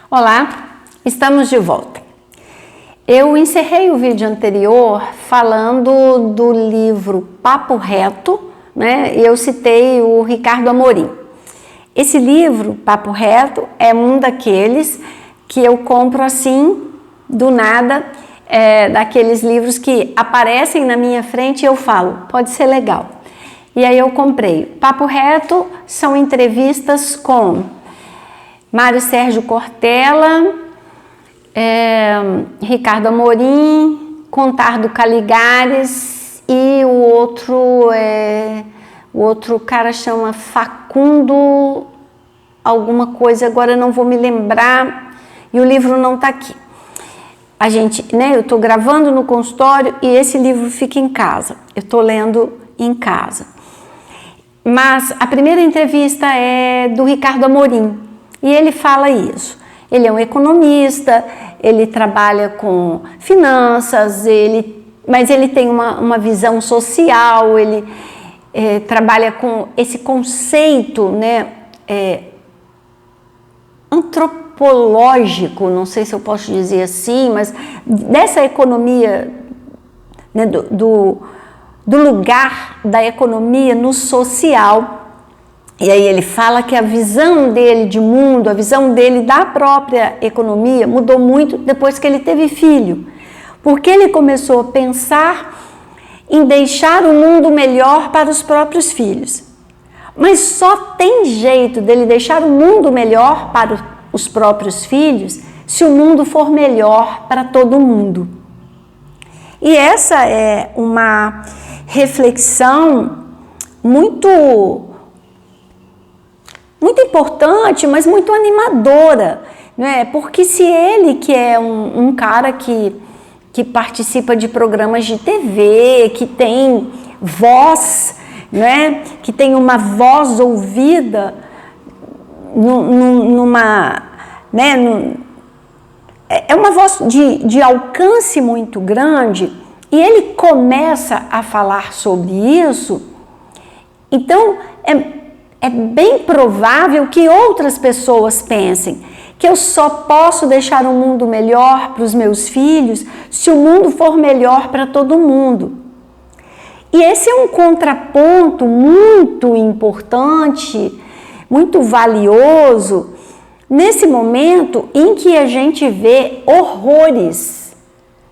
Olá, estamos de volta. Eu encerrei o vídeo anterior falando do livro Papo Reto, né? Eu citei o Ricardo Amorim. Esse livro, Papo Reto, é um daqueles que eu compro assim, do nada, daqueles livros que aparecem na minha frente e eu falo, pode ser legal. E aí eu comprei. Papo Reto são entrevistas com Mário Sérgio Cortella, Ricardo Amorim, Contardo Caligares e o outro cara chama Facundo alguma coisa, agora eu não vou me lembrar e o livro não tá aqui. Eu tô gravando no consultório e esse livro fica em casa, eu tô lendo em casa. Mas a primeira entrevista é do Ricardo Amorim e ele fala isso. Ele é um economista, ele trabalha com finanças, mas ele tem uma visão social, ele trabalha com esse conceito, né, antropológico, não sei se eu posso dizer assim, mas dessa economia, né, do lugar da economia no social. E aí ele fala que a visão dele de mundo, a visão dele da própria economia mudou muito depois que ele teve filho. Porque ele começou a pensar em deixar o mundo melhor para os próprios filhos. Mas só tem jeito dele deixar o mundo melhor para os próprios filhos se o mundo for melhor para todo mundo. E essa é uma reflexão muito importante, mas muito animadora, né? Porque se ele, que é um cara que participa de programas de TV, que tem voz, né? Que tem uma voz ouvida é uma voz de alcance muito grande, e ele começa a falar sobre isso, então é bem provável que outras pessoas pensem que eu só posso deixar o mundo melhor para os meus filhos se o mundo for melhor para todo mundo. E esse é um contraponto muito importante, muito valioso, nesse momento em que a gente vê horrores,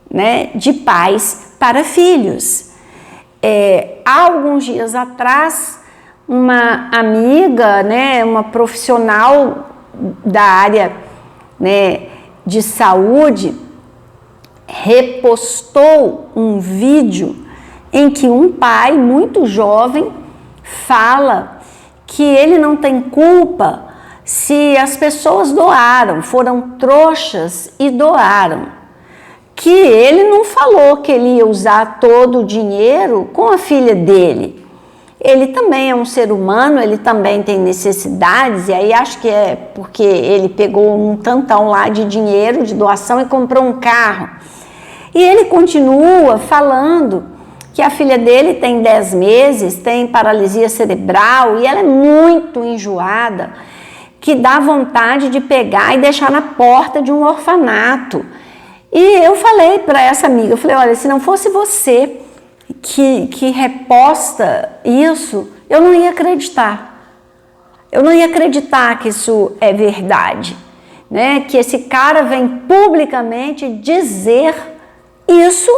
né, de pais para filhos. Há alguns dias atrás, uma amiga, né, uma profissional da área, né, de saúde, repostou um vídeo em que um pai muito jovem fala que ele não tem culpa se as pessoas doaram, foram trouxas e doaram. Que ele não falou que ele ia usar todo o dinheiro com a filha dele. Ele também é um ser humano, ele também tem necessidades, e aí acho que é porque ele pegou um tantão lá de dinheiro, de doação, e comprou um carro. E ele continua falando que a filha dele tem 10 meses, tem paralisia cerebral, e ela é muito enjoada, que dá vontade de pegar e deixar na porta de um orfanato. E eu falei para essa amiga, eu falei, olha, se não fosse você que reposta isso, eu não ia acreditar. Eu não ia acreditar que isso é verdade, né? Que esse cara vem publicamente dizer isso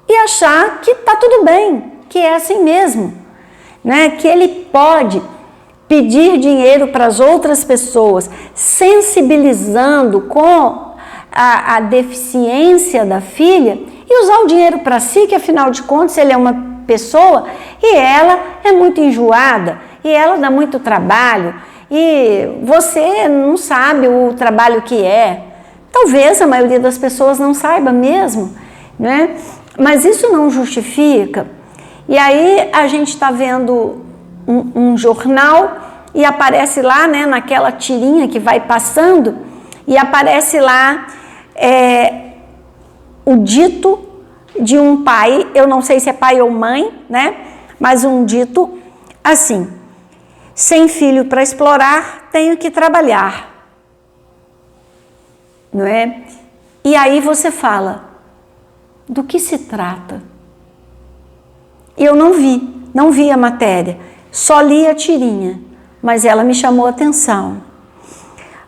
e achar que tá tudo bem, que é assim mesmo, né? Que ele pode pedir dinheiro para as outras pessoas, sensibilizando com a deficiência da filha, e usar o dinheiro para si, que afinal de contas ele é uma pessoa e ela é muito enjoada e ela dá muito trabalho e você não sabe o trabalho que é. Talvez a maioria das pessoas não saiba mesmo, né? Mas isso não justifica. E aí a gente está vendo um jornal e aparece lá, né, naquela tirinha que vai passando, e aparece lá o dito de um pai, eu não sei se é pai ou mãe, né? Mas um dito assim: sem filho para explorar, tenho que trabalhar. não é? E aí você fala, do que se trata? Eu não vi a matéria, só li a tirinha, mas ela me chamou a atenção.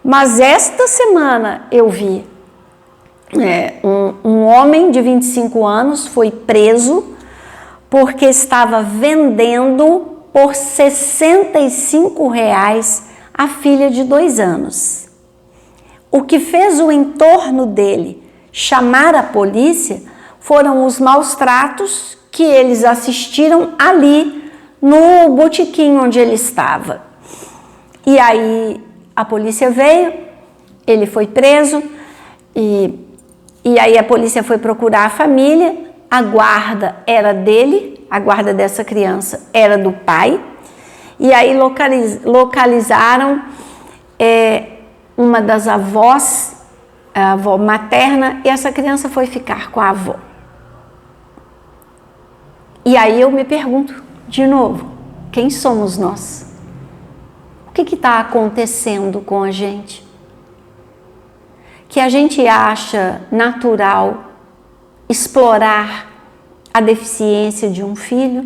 Mas esta semana eu vi um homem de 25 anos foi preso porque estava vendendo por R$65 a filha de 2 anos. O que fez o entorno dele chamar a polícia foram os maus tratos que eles assistiram ali no botequim onde ele estava. E aí a polícia veio, ele foi preso e aí a polícia foi procurar a família, a guarda era dele, a guarda dessa criança era do pai, e aí localizaram uma das avós, a avó materna, e essa criança foi ficar com a avó. E aí eu me pergunto, de novo, quem somos nós? O que está acontecendo com a gente? Que a gente acha natural explorar a deficiência de um filho?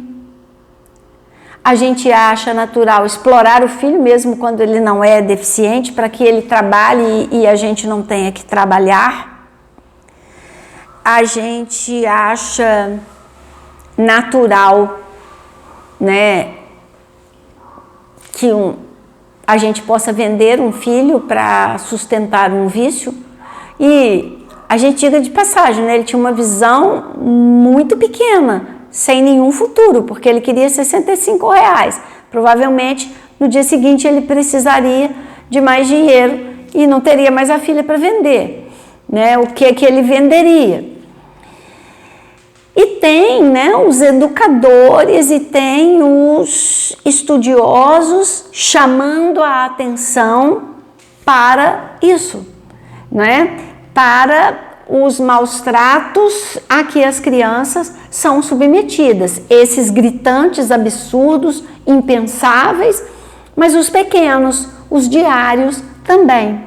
A gente acha natural explorar o filho mesmo quando ele não é deficiente, para que ele trabalhe e a gente não tenha que trabalhar? A gente acha natural, né, que a gente possa vender um filho para sustentar um vício? E a gente diga de passagem, né, ele tinha uma visão muito pequena, sem nenhum futuro, porque ele queria R$65. Provavelmente no dia seguinte ele precisaria de mais dinheiro e não teria mais a filha para vender, né? O que é que ele venderia? E tem, né, os educadores e tem os estudiosos chamando a atenção para isso, né? Para os maus tratos a que as crianças são submetidas, esses gritantes, absurdos, impensáveis, mas os pequenos, os diários também.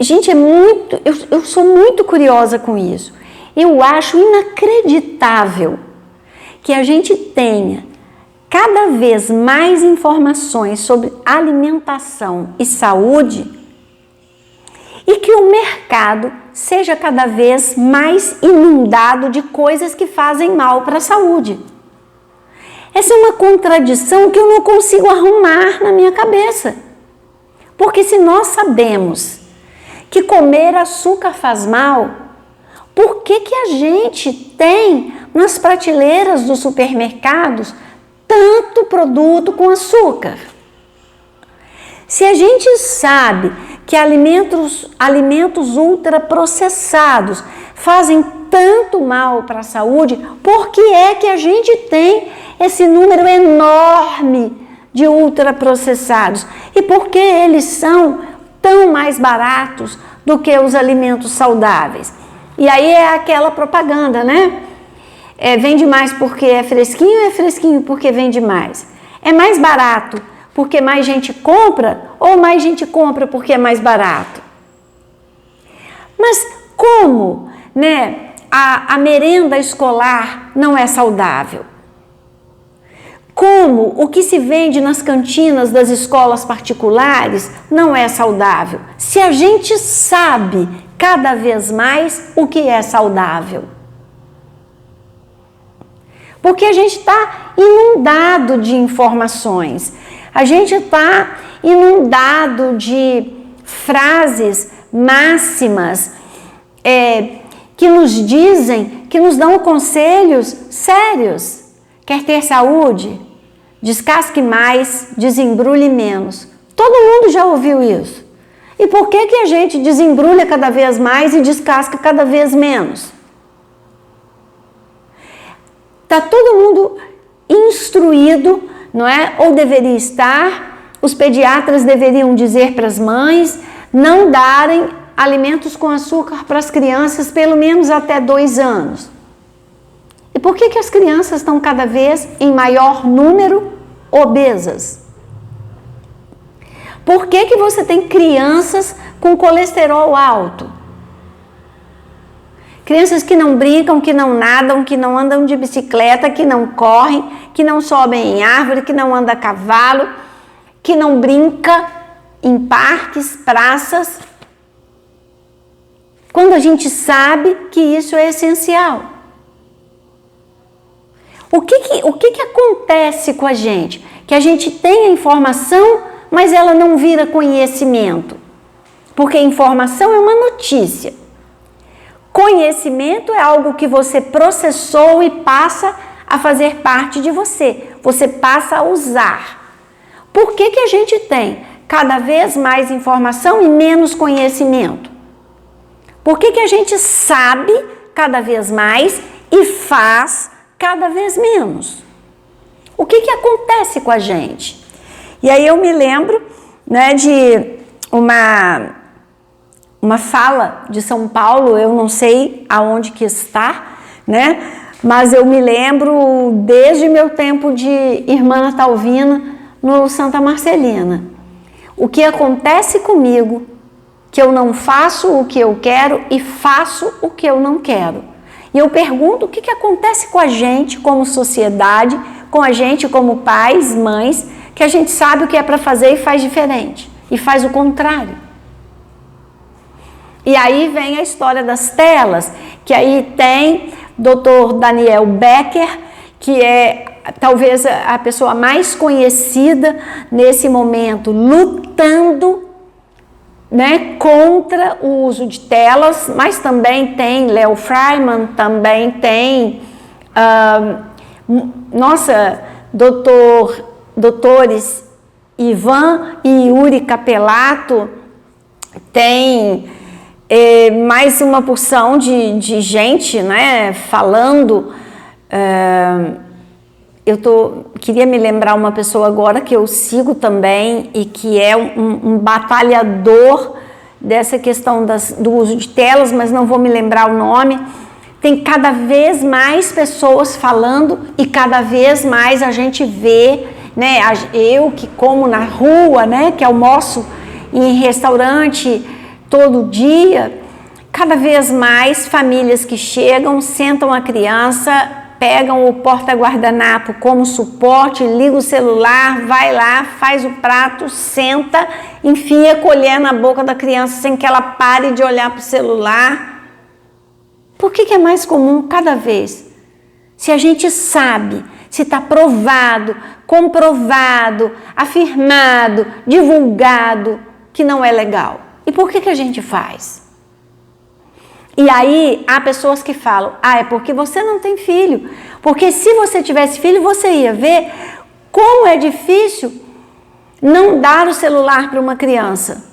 Gente, eu sou muito curiosa com isso. Eu acho inacreditável que a gente tenha cada vez mais informações sobre alimentação e saúde e que o mercado seja cada vez mais inundado de coisas que fazem mal para a saúde. Essa é uma contradição que eu não consigo arrumar na minha cabeça. Porque se nós sabemos que comer açúcar faz mal, por que a gente tem nas prateleiras dos supermercados tanto produto com açúcar? Se a gente sabe que alimentos ultraprocessados fazem tanto mal para a saúde, por que é que a gente tem esse número enorme de ultraprocessados? E por que eles são tão mais baratos do que os alimentos saudáveis? E aí é aquela propaganda, né? Vende mais porque é fresquinho porque vende mais? É mais barato porque mais gente compra ou mais gente compra porque é mais barato? Mas como, né, a merenda escolar não é saudável? Como o que se vende nas cantinas das escolas particulares não é saudável? Se a gente sabe cada vez mais o que é saudável. Porque a gente está inundado de informações. A gente está inundado de frases, máximas, que nos dizem, que nos dão conselhos sérios. Quer ter saúde? Descasque mais, desembrulhe menos. Todo mundo já ouviu isso. E por que a gente desembrulha cada vez mais e descasca cada vez menos? Está todo mundo instruído, não é? Ou deveria estar. Os pediatras deveriam dizer para as mães não darem alimentos com açúcar para as crianças pelo menos até 2 anos. E por que as crianças estão cada vez em maior número obesas? Por que que você tem crianças com colesterol alto? Crianças que não brincam, que não nadam, que não andam de bicicleta, que não correm, que não sobem em árvore, que não andam a cavalo, que não brinca em parques, praças. Quando a gente sabe que isso é essencial. O que acontece com a gente? Que a gente tem a informação, mas ela não vira conhecimento. Porque informação é uma notícia. Conhecimento é algo que você processou e passa a fazer parte de você. Você passa a usar. Por que que a gente tem cada vez mais informação e menos conhecimento? Por que que a gente sabe cada vez mais e faz cada vez menos? O que que acontece com a gente? E aí eu me lembro, né, de uma fala de São Paulo, eu não sei aonde que está, né? Mas eu me lembro desde meu tempo de irmã Natalvina no Santa Marcelina. O que acontece comigo, que eu não faço o que eu quero e faço o que eu não quero. E eu pergunto o que que acontece com a gente como sociedade, com a gente como pais, mães, que a gente sabe o que é para fazer e faz diferente, e faz o contrário. E aí vem a história das telas, que aí tem Dr. Daniel Becker, que é talvez a pessoa mais conhecida nesse momento, lutando, né, contra o uso de telas, mas também tem Léo Freiman, também tem, doutores Ivan e Yuri Capelato, tem mais uma porção de gente, né, falando. Queria me lembrar uma pessoa agora que eu sigo também e que é um batalhador dessa questão do uso de telas, mas não vou me lembrar o nome. Tem cada vez mais pessoas falando e cada vez mais a gente vê, né, eu que como na rua, né, que almoço em restaurante todo dia, cada vez mais famílias que chegam, sentam a criança, pegam o porta-guardanapo como suporte, liga o celular, vai lá, faz o prato, senta, enfia a colher na boca da criança sem que ela pare de olhar para o celular. Por que que é mais comum cada vez? Se a gente sabe, se está provado, comprovado, afirmado, divulgado que não é legal. E por que que a gente faz? E aí há pessoas que falam, é porque você não tem filho. Porque se você tivesse filho, você ia ver como é difícil não dar o celular para uma criança.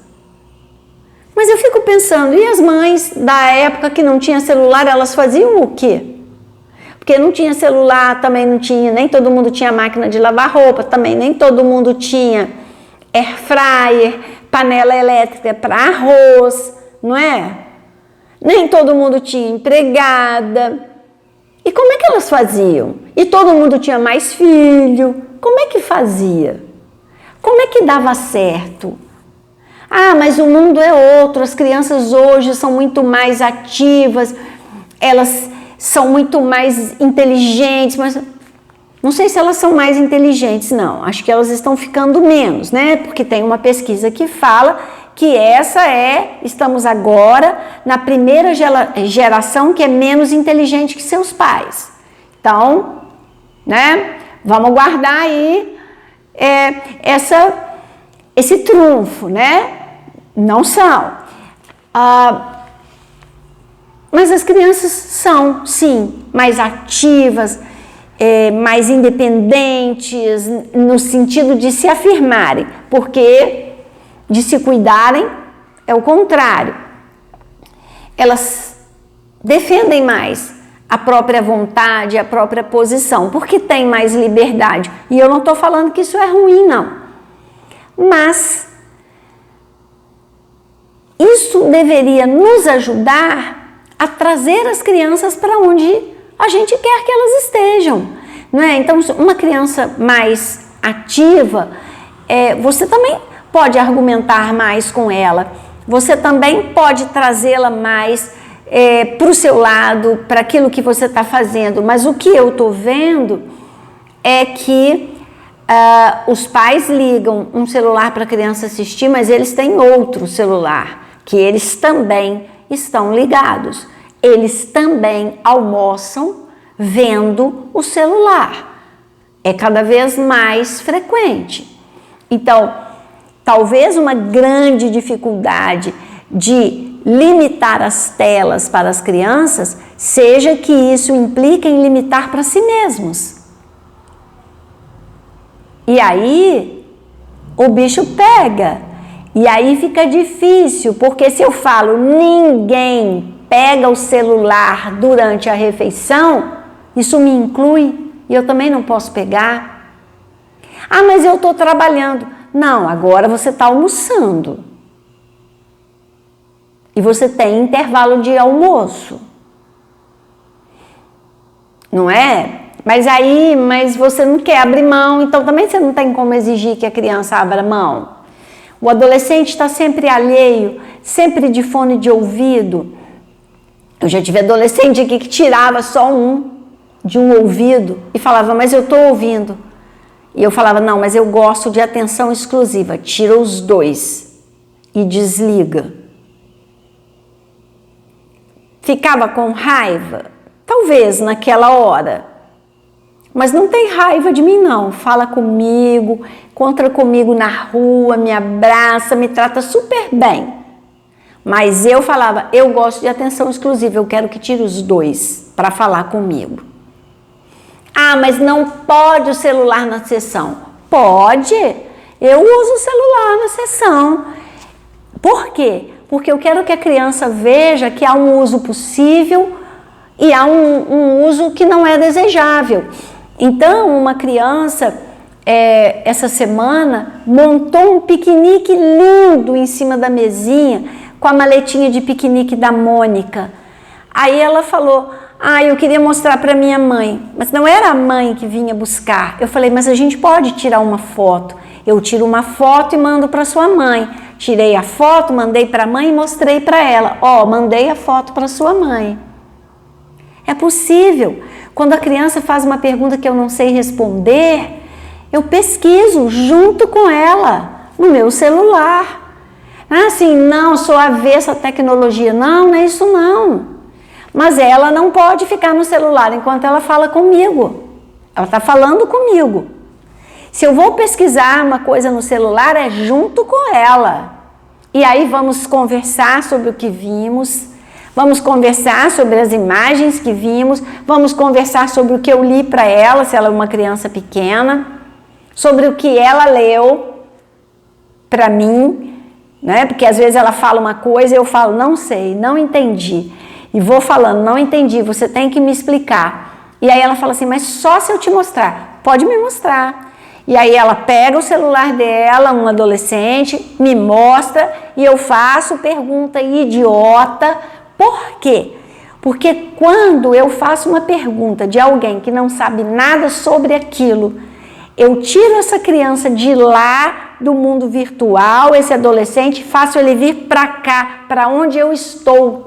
Mas eu fico pensando, e as mães da época que não tinha celular, elas faziam o quê? Porque não tinha celular, também não tinha, nem todo mundo tinha máquina de lavar roupa, também nem todo mundo tinha air fryer, panela elétrica para arroz, não é? Nem todo mundo tinha empregada. E como é que elas faziam? E todo mundo tinha mais filho. Como é que fazia? Como é que dava certo? Mas o mundo é outro. As crianças hoje são muito mais ativas. Elas são muito mais inteligentes. Mas não sei se elas são mais inteligentes, não. Acho que elas estão ficando menos, né? Porque tem uma pesquisa que fala que estamos agora na primeira geração que é menos inteligente que seus pais. Então, né, vamos guardar aí esse trunfo, né? Não são. Mas as crianças são, sim, mais ativas, mais independentes, no sentido de se afirmarem, porque de se cuidarem é o contrário. Elas defendem mais a própria vontade, a própria posição, porque tem mais liberdade. E eu não estou falando que isso é ruim, não. Mas isso deveria nos ajudar a trazer as crianças para onde a gente quer que elas estejam, não é? Então, uma criança mais ativa, você também pode argumentar mais com ela. Você também pode trazê-la mais para o seu lado, para aquilo que você está fazendo. Mas o que eu estou vendo é que os pais ligam um celular para a criança assistir, mas eles têm outro celular, que eles também estão ligados. Eles também almoçam vendo o celular. É cada vez mais frequente. Então, talvez uma grande dificuldade de limitar as telas para as crianças seja que isso implica em limitar para si mesmos. E aí, o bicho pega. E aí fica difícil, porque se eu falo ninguém pega o celular durante a refeição, isso me inclui e eu também não posso pegar. Ah, mas eu estou trabalhando. Não, agora você está almoçando. E você tem intervalo de almoço. Não é? Mas você não quer abrir mão, então também você não tem como exigir que a criança abra mão. O adolescente está sempre alheio, sempre de fone de ouvido. Eu já tive adolescente aqui que tirava só de um ouvido e falava, mas eu estou ouvindo. E eu falava, não, mas eu gosto de atenção exclusiva. Tira os dois e desliga. Ficava com raiva? Talvez naquela hora. Mas não tem raiva de mim não. Fala comigo, encontra comigo na rua, me abraça, me trata super bem. Mas eu falava, eu gosto de atenção exclusiva, eu quero que tire os dois para falar comigo. Ah, mas não pode o celular na sessão. Pode, eu uso o celular na sessão. Por quê? Porque eu quero que a criança veja que há um uso possível e há um uso que não é desejável. Então, uma criança, essa semana, montou um piquenique lindo em cima da mesinha, com a maletinha de piquenique da Mônica. Aí ela falou, eu queria mostrar para minha mãe, mas não era a mãe que vinha buscar. Eu falei, mas a gente pode tirar uma foto. Eu tiro uma foto e mando para sua mãe. Tirei a foto, mandei para a mãe e mostrei para ela. Mandei a foto para sua mãe. É possível. Quando a criança faz uma pergunta que eu não sei responder, eu pesquiso junto com ela no meu celular. Assim, não, sou avessa à tecnologia. Não é isso não. Mas ela não pode ficar no celular enquanto ela fala comigo. Ela está falando comigo. Se eu vou pesquisar uma coisa no celular, é junto com ela. E aí vamos conversar sobre o que vimos, vamos conversar sobre as imagens que vimos, vamos conversar sobre o que eu li para ela, se ela é uma criança pequena, sobre o que ela leu para mim, né? Porque às vezes ela fala uma coisa e eu falo, não sei, não entendi. E vou falando, não entendi, você tem que me explicar. E aí ela fala assim, mas só se eu te mostrar. Pode me mostrar. E aí ela pega o celular dela, um adolescente, me mostra e eu faço pergunta idiota. Por quê? Porque quando eu faço uma pergunta de alguém que não sabe nada sobre aquilo, eu tiro essa criança de lá do mundo virtual, esse adolescente, faço ele vir para cá, para onde eu estou.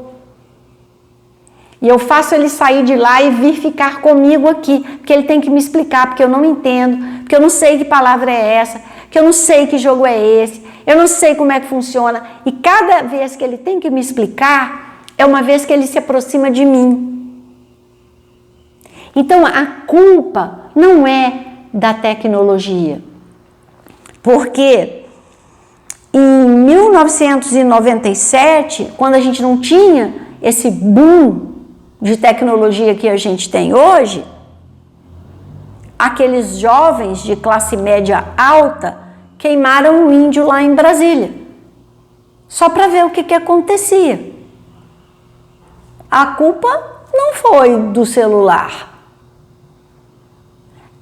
E eu faço ele sair de lá e vir ficar comigo aqui, porque ele tem que me explicar, porque eu não entendo, porque eu não sei que palavra é essa, porque eu não sei que jogo é esse, eu não sei como é que funciona. E cada vez que ele tem que me explicar, é uma vez que ele se aproxima de mim. Então, a culpa não é da tecnologia, porque em 1997, quando a gente não tinha esse boom de tecnologia que a gente tem hoje, aqueles jovens de classe média alta queimaram um índio lá em Brasília, só para ver o que acontecia. A culpa não foi do celular,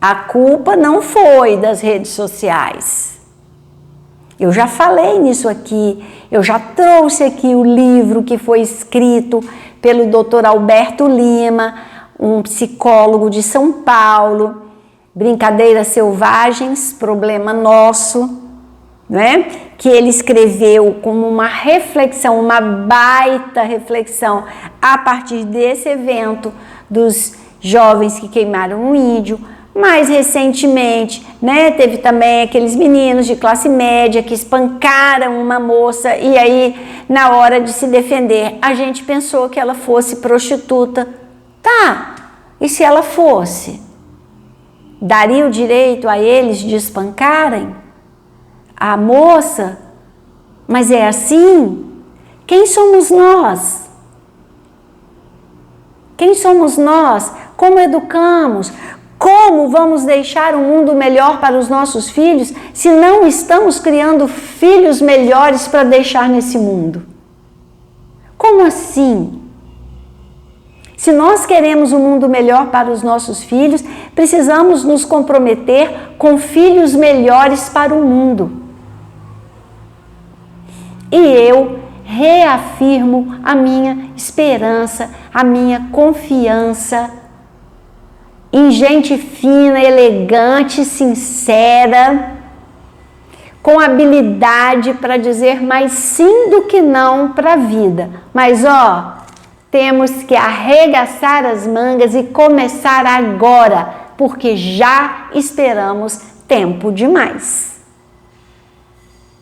a culpa não foi das redes sociais. Eu já falei nisso aqui, eu já trouxe aqui o livro que foi escrito pelo Dr. Alberto Lima, um psicólogo de São Paulo, Brincadeiras Selvagens, Problema Nosso. né? Que ele escreveu como uma reflexão, uma baita reflexão, a partir desse evento dos jovens que queimaram um índio. Mais recentemente, né, teve também aqueles meninos de classe média que espancaram uma moça e aí, na hora de se defender, a gente pensou que ela fosse prostituta. Tá, e se ela fosse? Daria o direito a eles de espancarem a moça? Mas é assim? Quem somos nós? Quem somos nós? Como educamos? Como vamos deixar um mundo melhor para os nossos filhos se não estamos criando filhos melhores para deixar nesse mundo? Como assim? Se nós queremos um mundo melhor para os nossos filhos, precisamos nos comprometer com filhos melhores para o mundo. E eu reafirmo a minha esperança, a minha confiança em gente fina, elegante, sincera, com habilidade para dizer mais sim do que não para a vida. Mas temos que arregaçar as mangas e começar agora, porque já esperamos tempo demais.